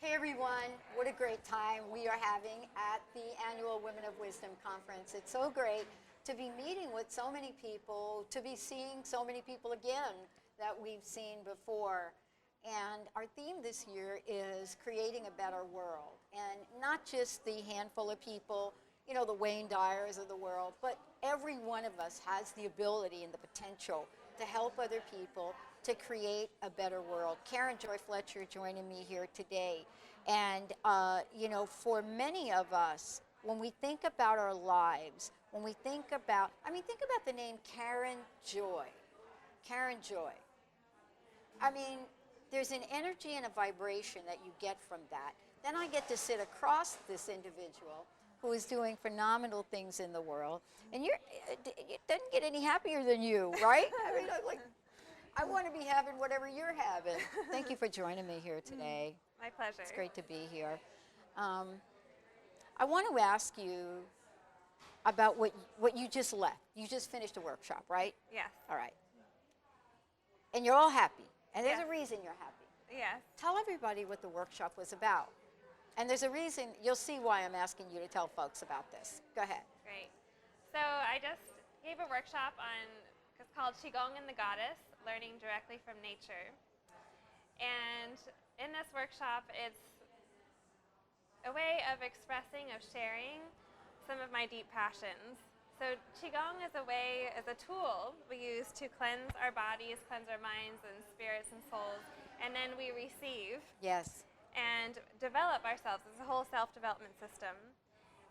Hey everyone, what a great time we are having at the annual Women of Wisdom Conference. It's so great to be meeting with so many people, to be seeing so many people again that we've seen before. And our theme this year is creating a better world. And not just the handful of people, you know, the Wayne Dyers of the world, but every one of us has the ability and the potential to help other people to create a better world. Karen Joy Fletcher joining me here today. And, you know, for many of us, when we think about our lives, when we think about, think about the name Karen Joy. Karen Joy. I mean, there's an energy and a vibration that you get from that. Then I get to sit across this individual who is doing phenomenal things in the world. And it doesn't get any happier than you, right? I want to be having whatever you're having. Thank you for joining me here today. My pleasure. It's great to be here. I want to ask you about what you just left. You just finished a workshop, right? Yes. All right. And you're all happy. And there's Yes. a reason you're happy. Yes. Tell everybody what the workshop was about. And there's a reason, you'll see why I'm asking you to tell folks about this. Go ahead. Great. So I just gave a workshop it's called Qi Gong and the Goddess, Learning Directly from Nature. And in this workshop, it's a way of expressing, of sharing some of my deep passions. So Qigong is a tool we use to cleanse our bodies, cleanse our minds and spirits and souls, and then we receive. Yes. And develop ourselves. It's a whole self-development system.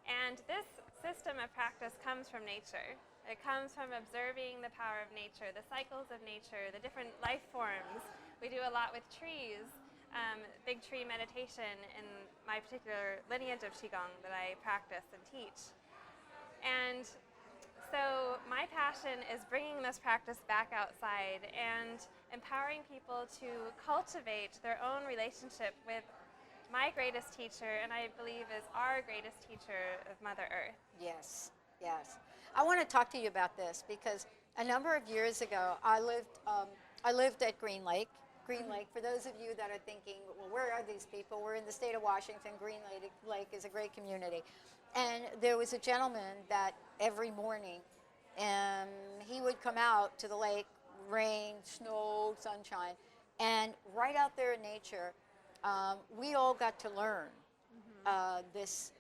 And this system of practice comes from nature. It comes from observing the power of nature, the cycles of nature, the different life forms. We do a lot with trees, big tree meditation in my particular lineage of Qigong that I practice and teach. And so my passion is bringing this practice back outside and empowering people to cultivate their own relationship with my greatest teacher, and I believe is our greatest teacher of Mother Earth. Yes, yes. I want to talk to you about this because a number of years ago, I lived at Green Lake. Green Lake, for those of you that are thinking, well, where are these people? We're in the state of Washington. Green Lake is a great community. And there was a gentleman that every morning, he would come out to the lake, rain, snow, sunshine, and right out there in nature, we all got to learn this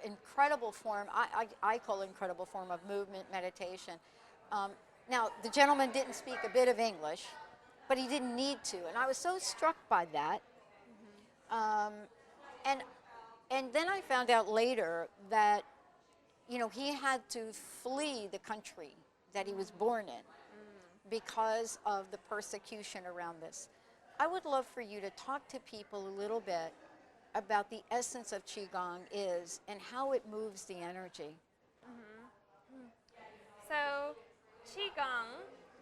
incredible form, I call incredible form of movement meditation. Now, the gentleman didn't speak a bit of English, but he didn't need to, and I was so struck by that. And then I found out later that, you know, he had to flee the country that he was born in because of the persecution around this. I would love for you to talk to people a little bit about the essence of Qigong is and how it moves the energy. So Qigong...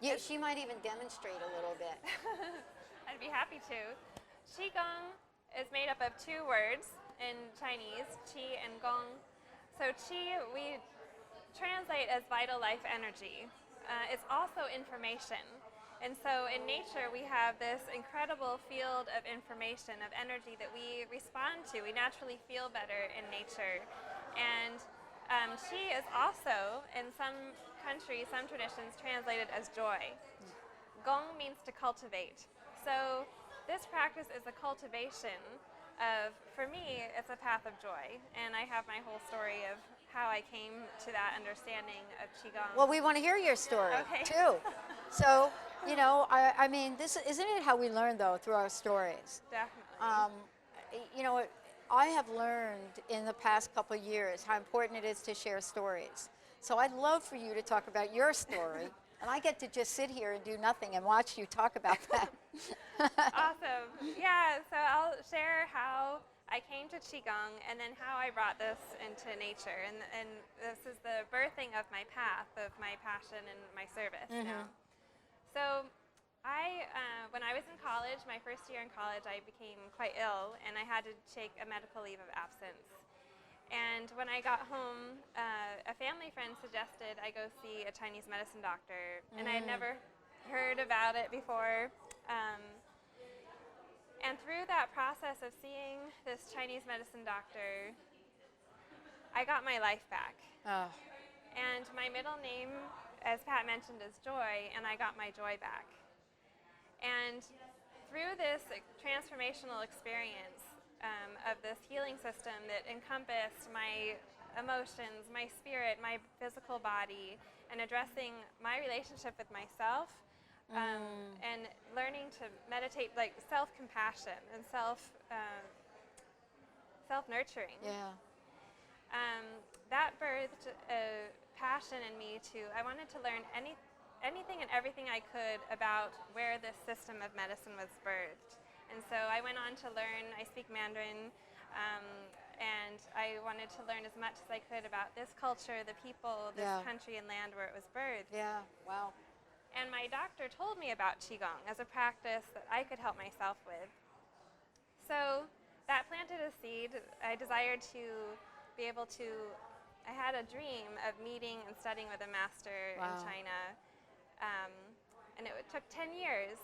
Yeah, she might even demonstrate a little bit. I'd be happy to. Qigong is made up of two words in Chinese, Qi and Gong. So Qi we translate as vital life energy. It's also information. And so in nature we have this incredible field of information, of energy that we respond to. We naturally feel better in nature. And Qi is also, in some countries, some traditions, translated as joy. Gong means to cultivate. So this practice is a cultivation of, for me, it's a path of joy. And I have my whole story of how I came to that understanding of Qigong. Well, we want to hear your story, too. So, you know, I mean, this isn't it how we learn, though, through our stories? Definitely. You know, I have learned in the past couple of years how important it is to share stories. So I'd love for you to talk about your story, and I get to just sit here and do nothing and watch you talk about that. Awesome. Yeah, so I'll share how I came to Qigong and then how I brought this into nature. And this is the birthing of my path, of my passion and my service now. So when I was in college, my first year in college, I became quite ill and I had to take a medical leave of absence. And when I got home, a family friend suggested I go see a Chinese medicine doctor, and I had never heard about it before. And through that process of seeing this Chinese medicine doctor, I got my life back. Oh, And my middle name, as Pat mentioned, is Joy, and I got my joy back. And through this transformational experience of this healing system that encompassed my emotions, my spirit, my physical body, and addressing my relationship with myself, and learning to meditate, like self-compassion and self-nurturing. yeah. That birthed a passion in me I wanted to learn anything and everything I could about where this system of medicine was birthed. And so I went on to learn, I speak Mandarin, and I wanted to learn as much as I could about this culture, the people, this country and land where it was birthed. Yeah, wow. And my doctor told me about Qigong as a practice that I could help myself with. So that planted a seed. I desired to be able to, I had a dream of meeting and studying with a master in China. And it took 10 years,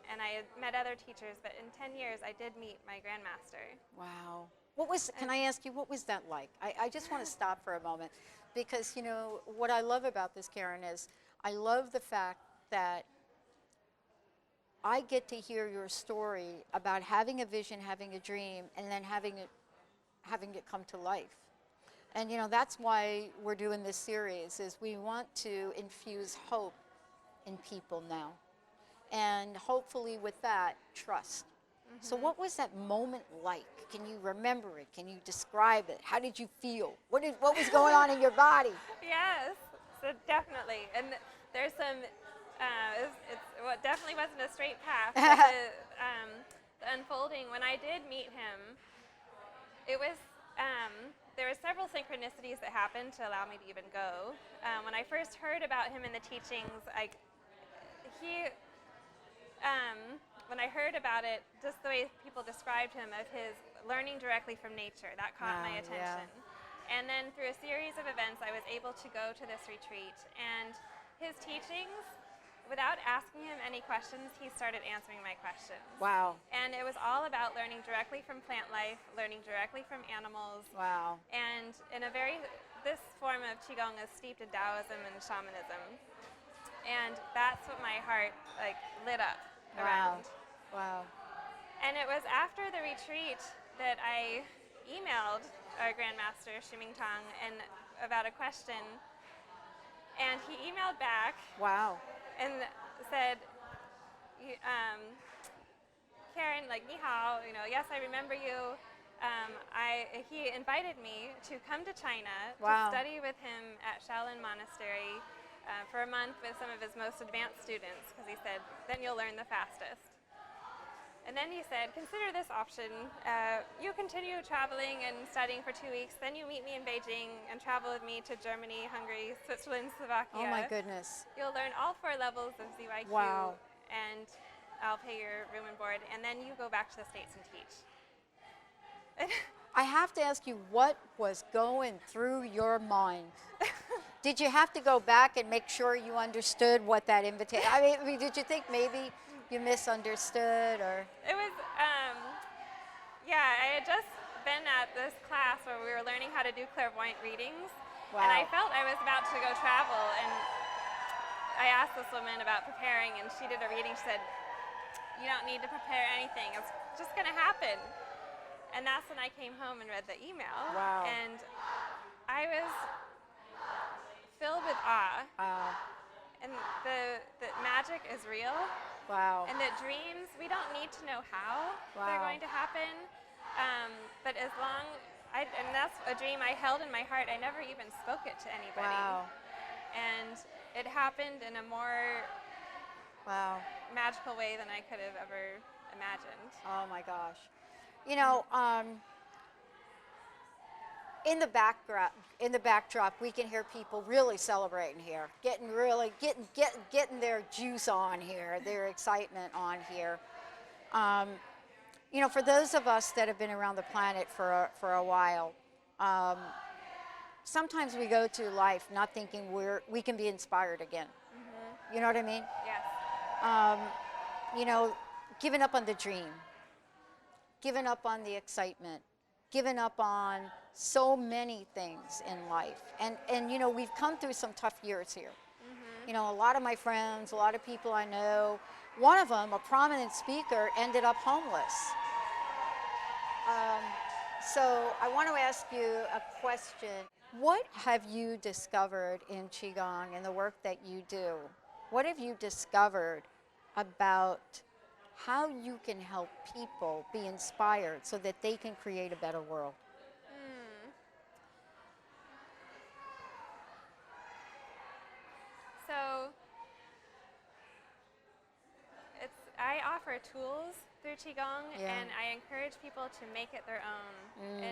and I had met other teachers, but in 10 years I did meet my grandmaster. Wow. What was, can I ask you, what was that like? I just want to stop for a moment, because, you know, what I love about this, Karen, is I love the fact that I get to hear your story about having a vision, having a dream, and then having it come to life. And, you know, that's why we're doing this series, is we want to infuse hope in people now. And hopefully with that, trust. So what was that moment like? Can you remember it? Can you describe it? How did you feel? What was going on in your body? Yes, so definitely. And there's some, well, it definitely wasn't a straight path. But the unfolding, when I did meet him, it was, there were several synchronicities that happened to allow me to even go. When I first heard about him in the teachings, when I heard about it, just the way people described him, of his learning directly from nature, that caught my attention. Yeah. And then through a series of events, I was able to go to this retreat. And his teachings, without asking him any questions, he started answering my questions. Wow. And it was all about learning directly from plant life, learning directly from animals. Wow. And in this form of Qigong is steeped in Taoism and shamanism. And that's what my heart lit up around. Wow. And it was after the retreat that I emailed our Grandmaster, Ximing Tang, about a question. And he emailed back. Wow. And said, Karen, ni hao, yes, I remember you. He invited me to come to China to study with him at Shaolin Monastery for a month with some of his most advanced students, because he said, then you'll learn the fastest. And then he said, consider this option. You continue traveling and studying for 2 weeks, then you meet me in Beijing and travel with me to Germany, Hungary, Switzerland, Slovakia. Oh my goodness. You'll learn all 4 levels of ZYQ. Wow. And I'll pay your room and board, and then you go back to the States and teach. I have to ask you, what was going through your mind? Did you have to go back and make sure you understood what that invitation, I mean, did you think maybe you misunderstood, or? It was, I had just been at this class where we were learning how to do clairvoyant readings. Wow. And I felt I was about to go travel, and I asked this woman about preparing, and she did a reading. She said, you don't need to prepare anything. It's just going to happen. And that's when I came home and read the email. Wow. And I was filled with awe. And the magic is real. Wow. And that dreams, we don't need to know how they're going to happen. But as long, and that's a dream I held in my heart. I never even spoke it to anybody. Wow. And it happened in a more magical way than I could have ever imagined. Oh my gosh. You know, in the backdrop, we can hear people really celebrating here, getting their juice on here, their excitement on here. You know, for those of us that have been around the planet for a while, sometimes we go through life not thinking we can be inspired again. You know what I mean? Yes. You know, giving up on the dream. given up on the excitement, given up on so many things in life. And you know, we've come through some tough years here. You know, a lot of my friends, a lot of people I know, one of them, a prominent speaker, ended up homeless. So I want to ask you a question. What have you discovered in Qigong and the work that you do? What have you discovered about how you can help people be inspired so that they can create a better world? So I offer tools through Qigong, and I encourage people to make it their own.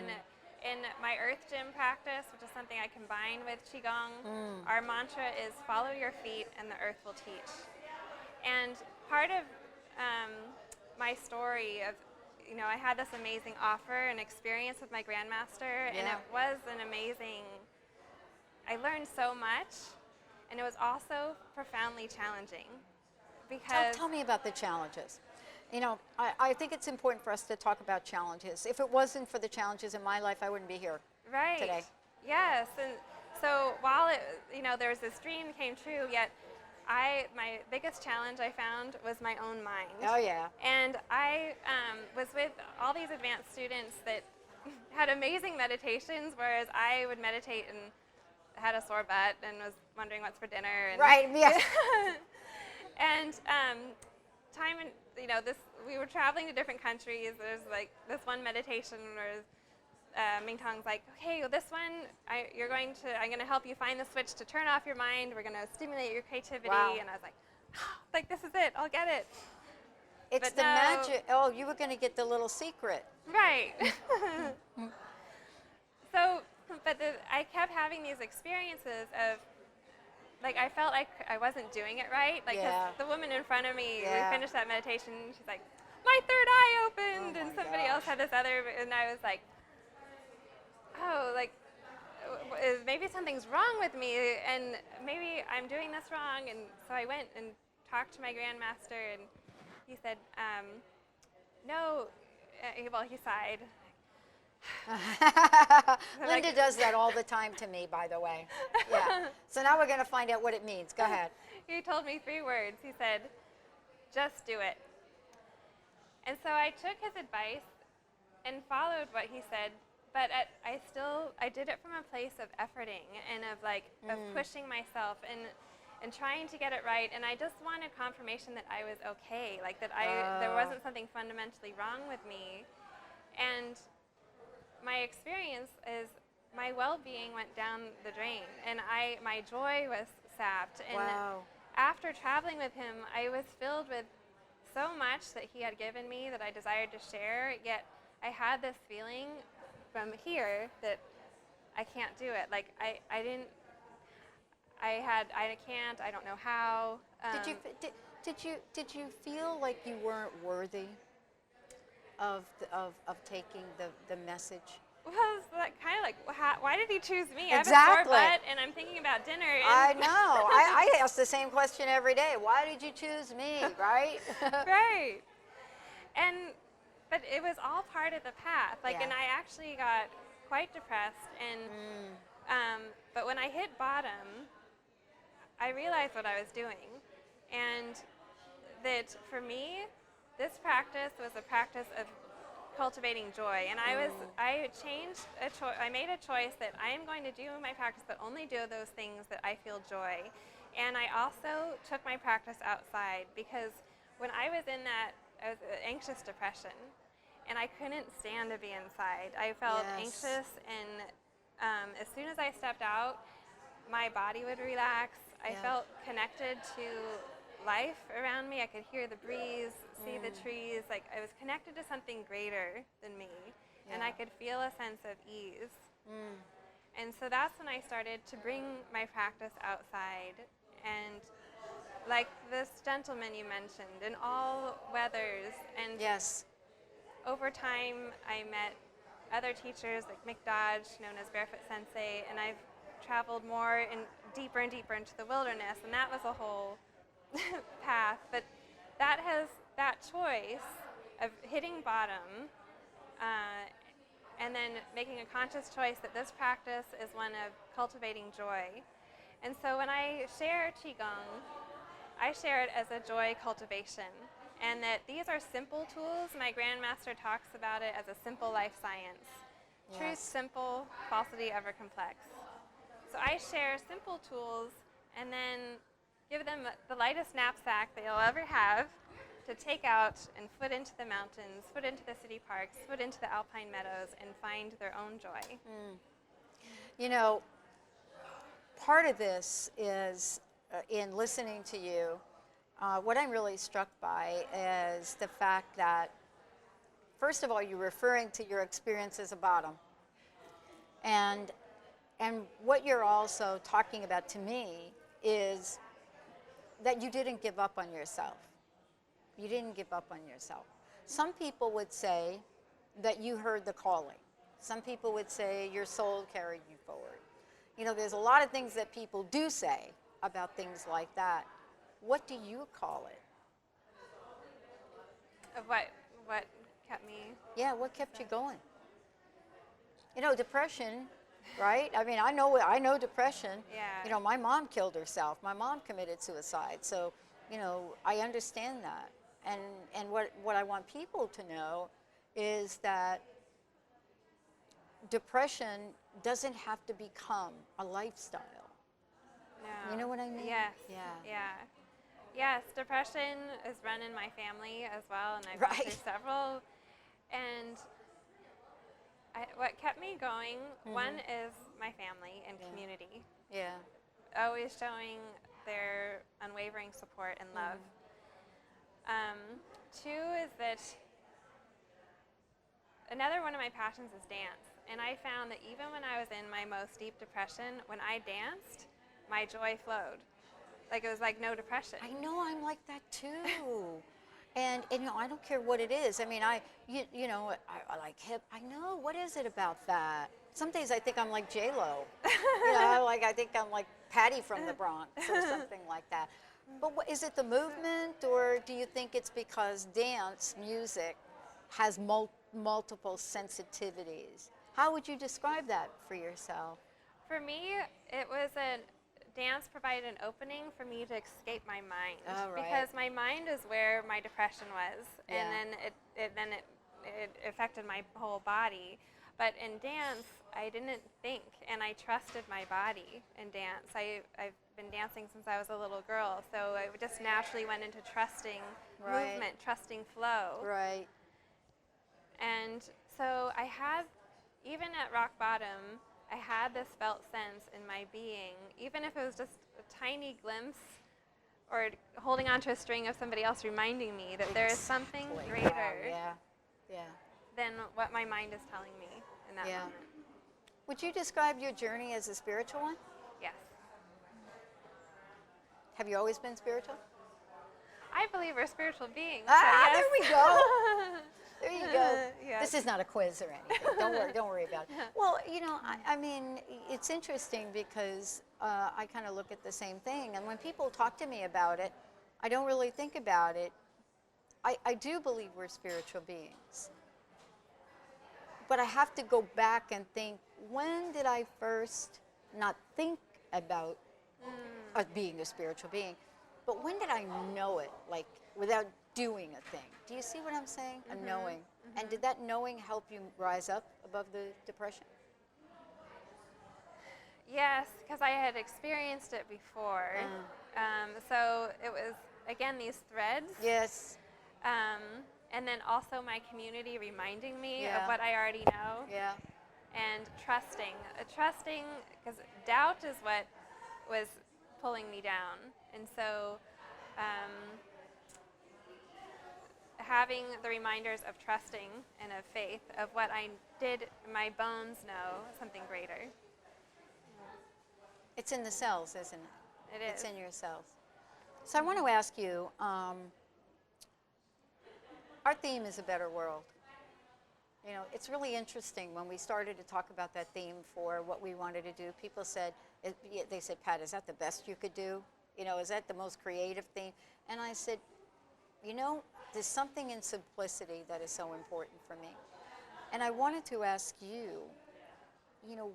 In my Earth Gym practice, which is something I combine with Qigong, our mantra is follow your feet and the earth will teach. And part of my story of, you know, I had this amazing offer and experience with my grandmaster, and it was an amazing, I learned so much, and it was also profoundly challenging. Because Tell me about the challenges. You know, I think it's important for us to talk about challenges. If it wasn't for the challenges in my life, I wouldn't be here today. Yes, and so while it, you know, there was this dream that came true, yet my biggest challenge I found was my own mind. Oh yeah. And I was with all these advanced students that had amazing meditations, whereas I would meditate and had a sore butt and was wondering what's for dinner. And Right. Yeah. And you know, we were traveling to different countries. There's like this one meditation where Mingtong's like, okay, well, this one, I'm going to help you find the switch to turn off your mind. We're going to stimulate your creativity. Wow. And I was like, this is it. I'll get it. It's But the no. magic. Oh, you were going to get the little secret. Right. So, but I kept having these experiences of, like, I felt like I wasn't doing it right. Like, 'cause the woman in front of me, we finished that meditation, she's like, my third eye opened, and somebody else had this other, and I was like, oh, like, maybe something's wrong with me, and maybe I'm doing this wrong. And so I went and talked to my grandmaster, and he said, no, well, he sighed. Linda does that all the time to me, by the way. Yeah. So now we're going to find out what it means. Go ahead. He told me 3 words. He said, just do it. And so I took his advice and followed what he said, but I did it from a place of efforting and of of pushing myself and trying to get it right. And I just wanted confirmation that I was okay, like that there wasn't something fundamentally wrong with me. And my experience is my well-being went down the drain, and my joy was sapped. And after traveling with him, I was filled with so much that he had given me that I desired to share, yet I had this feeling from here that I can't do it. Like I can't, I don't know how. Did you feel like you weren't worthy of taking the message? Well, it's kind of like, why did he choose me? Exactly. I have a sore butt, and I'm thinking about dinner. And I know. I ask the same question every day. Why did you choose me, right? Right. But it was all part of the path. And I actually got quite depressed. And but when I hit bottom, I realized what I was doing, and that for me, this practice was a practice of cultivating joy. And I made a choice that I am going to do my practice, but only do those things that I feel joy. And I also took my practice outside, because when I was in that, I was anxious depression, and I couldn't stand to be inside. I felt anxious, and as soon as I stepped out, my body would relax. I felt connected to life around me. I could hear the breeze, see the trees. Like I was connected to something greater than me, and I could feel a sense of ease. And so that's when I started to bring my practice outside. And like this gentleman you mentioned, in all weathers. And over time, I met other teachers like Mick Dodge, known as Barefoot Sensei, and I've traveled more and deeper into the wilderness, and that was a whole path. But that choice of hitting bottom making a conscious choice that this practice is one of cultivating joy. And so when I share Qigong, I share it as a joy cultivation, and that these are simple tools. My grandmaster talks about it as a simple life science. Yes. Truth simple, falsity ever complex. So I share simple tools and then give them the lightest knapsack that you'll ever have to take out and foot into the mountains, foot into the city parks, foot into the alpine meadows, and find their own joy. You know, part of this is in listening to you, what I'm really struck by is the fact that, first of all, you're referring to your experience as a bottom. And what you're also talking about to me is that you didn't give up on yourself. You didn't give up on yourself. Some people would say that you heard the calling. Some people would say your soul carried you forward. You know, there's a lot of things that people do say about things like that. What do you call it? Of what kept me? Yeah, what kept you going? You know, depression, right? I mean, I know depression. Yeah. You know, my mom killed herself. My mom committed suicide. So, you know, I understand that. And what I want people to know is that depression doesn't have to become a lifestyle. No. You know what I mean? Yes. Yeah. Yeah. Yes, depression is run in my family as well, and I've Right. gone through several. And what kept me going, one is my family and community. Yeah. Always showing their unwavering support and love. Two is that another one of my passions is dance. And I found that even when I was in my most deep depression, when I danced, my joy flowed. Like, it was like no depression. I know, I'm like that too. And you know, I don't care what it is. I mean, I like hip. I know, what is it about that? Some days I think I'm like J-Lo. You know, like I think I'm like Patty from the Bronx or something like that. But is it the movement, or do you think it's because dance music has multiple sensitivities? How would you describe that for yourself? For me, it was dance provided an opening for me to escape my mind. Oh, right. Because my mind is where my depression was, Yeah. and then it affected my whole body. But in dance, I didn't think, and I trusted my body in dance. I've been dancing since I was a little girl, so I just naturally went into trusting Right. movement, trusting flow. Right. And so I had, even at rock bottom, I had this felt sense in my being, even if it was just a tiny glimpse or holding onto a string of somebody else reminding me that there is something Exactly. greater Wow, yeah. than what my mind is telling me in that Yeah. moment. Would you describe your journey as a spiritual one? Yes. Have you always been spiritual? I believe we're spiritual beings. Ah, so yes. there we go. There you go. Yes. This is not a quiz or anything. Don't worry about it. Well, you know, I mean, it's interesting because I kind of look at the same thing. And when people talk to me about it, I don't really think about it. I do believe we're spiritual beings. But I have to go back and think, when did I first not think about being a spiritual being? But when did I know it, like, without doing a thing? Do you see what I'm saying? A knowing. And did that knowing help you rise up above the depression? Yes, because I had experienced it before. So it was, again, these threads. Yes. And then also my community reminding me Yeah. of what I already know. Yeah. And trusting, because doubt is what was pulling me down. And so having the reminders of trusting and of faith, of what I did, my bones know something greater. It's in the cells, isn't it? It is. It's in your cells. So I want to ask you, our theme is a better world. You know, it's really interesting. When we started to talk about that theme for what we wanted to do, people said, they said, Pat, is that the best you could do? You know, is that the most creative theme? And I said, you know, there's something in simplicity that is so important for me. And I wanted to ask you, you know,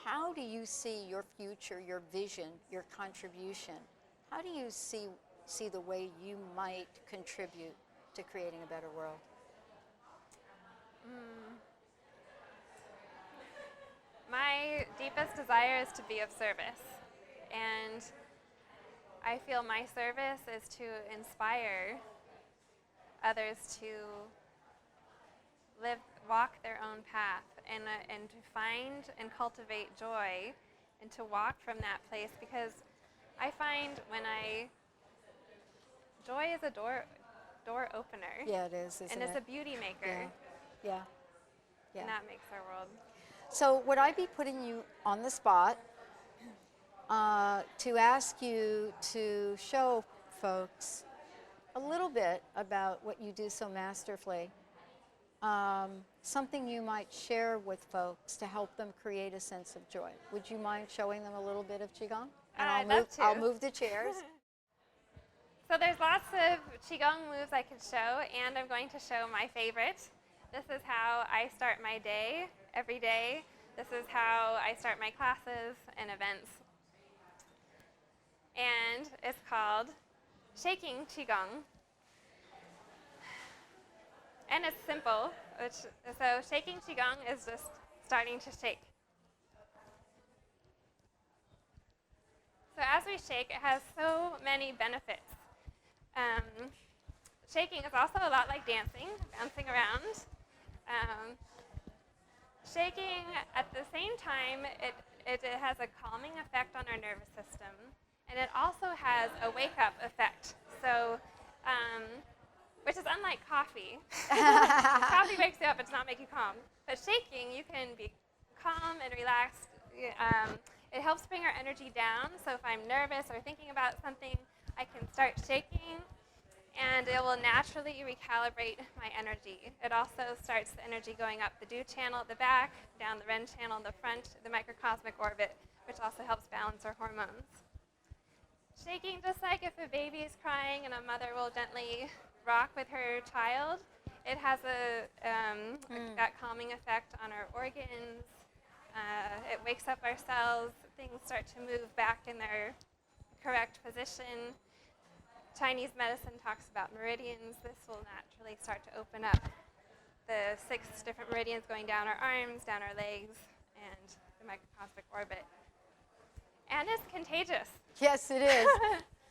how do you see your future, your vision, your contribution? How do you see the way you might contribute to creating a better world? My deepest desire is to be of service. And I feel my service is to inspire others to walk their own path and to find and cultivate joy and to walk from that place, because I find joy is a door opener. Yeah, it is, isn't and it's it? a beauty maker. Yeah. Yeah. And that makes our world. So would I be putting you on the spot to ask you to show folks a little bit about what you do so masterfully? Something you might share with folks to help them create a sense of joy. Would you mind showing them a little bit of Qigong? And I'd love to. I'll move the chairs. So there's lots of Qigong moves I could show, and I'm going to show my favorite. This is how I start my day every day. This is how I start my classes and events. And it's called Shaking Qigong. And it's simple. So shaking Qigong is just starting to shake. So as we shake, it has so many benefits. Shaking is also a lot like dancing, bouncing around. Shaking, at the same time, it has a calming effect on our nervous system, and it also has a wake-up effect. So, which is unlike coffee. Coffee wakes you up, it does not make you calm. But shaking, you can be calm and relaxed. It helps bring our energy down. So if I'm nervous or thinking about something, I can start shaking, and it will naturally recalibrate my energy. It also starts the energy going up the Du channel at the back, down the Ren channel in the front, the microcosmic orbit, which also helps balance our hormones. Shaking, just like if a baby is crying and a mother will gently rock with her child, it has that calming effect on our organs. It wakes up our cells. Things start to move back in their correct position. Chinese medicine talks about meridians. This will naturally start to open up the 6 different meridians going down our arms, down our legs, and the microcosmic orbit. And it's contagious. Yes, it is.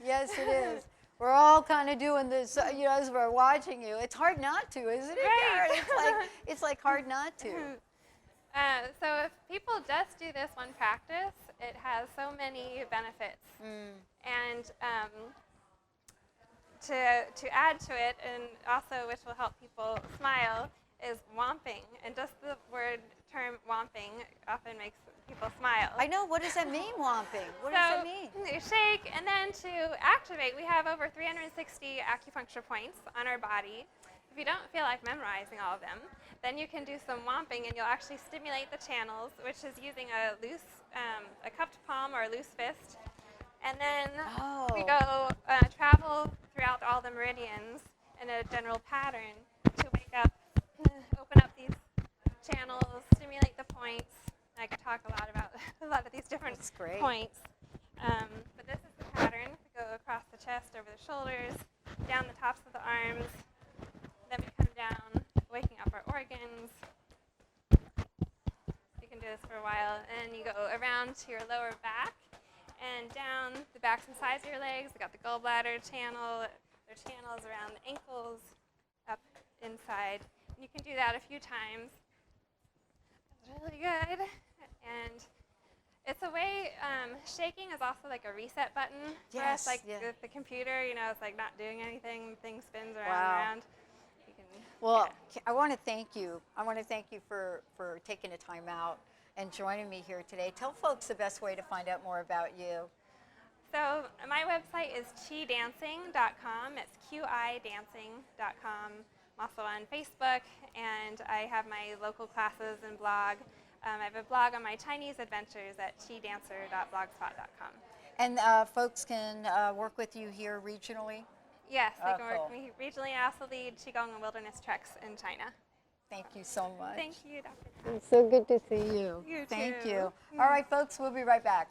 Yes, it is. We're all kind of doing this, as we're watching you. It's hard not to, isn't it, Right. Karen? It's like hard not to. So if people just do this one practice, it has so many benefits. And to add to it, and also which will help people smile, is womping. And just the term womping often makes people smile. I know. What does that mean, womping? What does that mean? You shake, and then to activate, we have over 360 acupuncture points on our body. If you don't feel like memorizing all of them, then you can do some womping, and you'll actually stimulate the channels, which is using a cupped palm or a loose fist. And then we go travel throughout all the meridians in a general pattern to wake up, open up these channels, stimulate the points. I could talk a lot about a lot of these different points. But this is the pattern. We go across the chest, over the shoulders, down the tops of the arms. Then we come down, waking up our organs. You can do this for a while. And you go around to your lower back and down the backs and sides of your legs. We got the gallbladder channel. There are channels around the ankles, up inside. And you can do that a few times. It's really good. And it's a way, shaking is also like a reset button. Yes. Like the computer, it's like not doing anything, thing spins around and around. Well, I want to thank you. I want to thank you for taking the time out and joining me here today. Tell folks the best way to find out more about you. So my website is qidancing.com. It's qidancing.com. I'm also on Facebook, and I have my local classes and blog. I have a blog on my Chinese adventures at qidancer.blogspot.com. And folks can work with you here regionally? Yes, they can work with me regionally. I also lead Qigong and wilderness treks in China. Thank you so much. Thank you, Dr. It's so good to see you. You Thank too. you. All right, folks, we'll be right back.